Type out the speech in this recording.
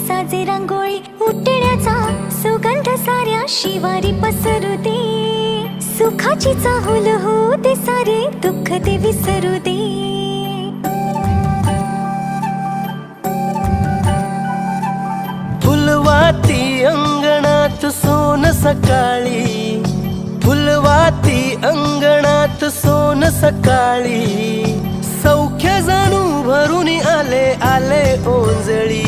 साजे रांगोळी उठण्याचा सुगंध साऱ्या शिवारी पसरू दे. सुखाची चाहुल होऊ दे सारे दुःख ते विसरू दे. फुलवाती अंगणात सोन सकाळी, फुलवाती अंगणात सोन सकाळी. सौख्य जणू भरून आले आले ओंजळी.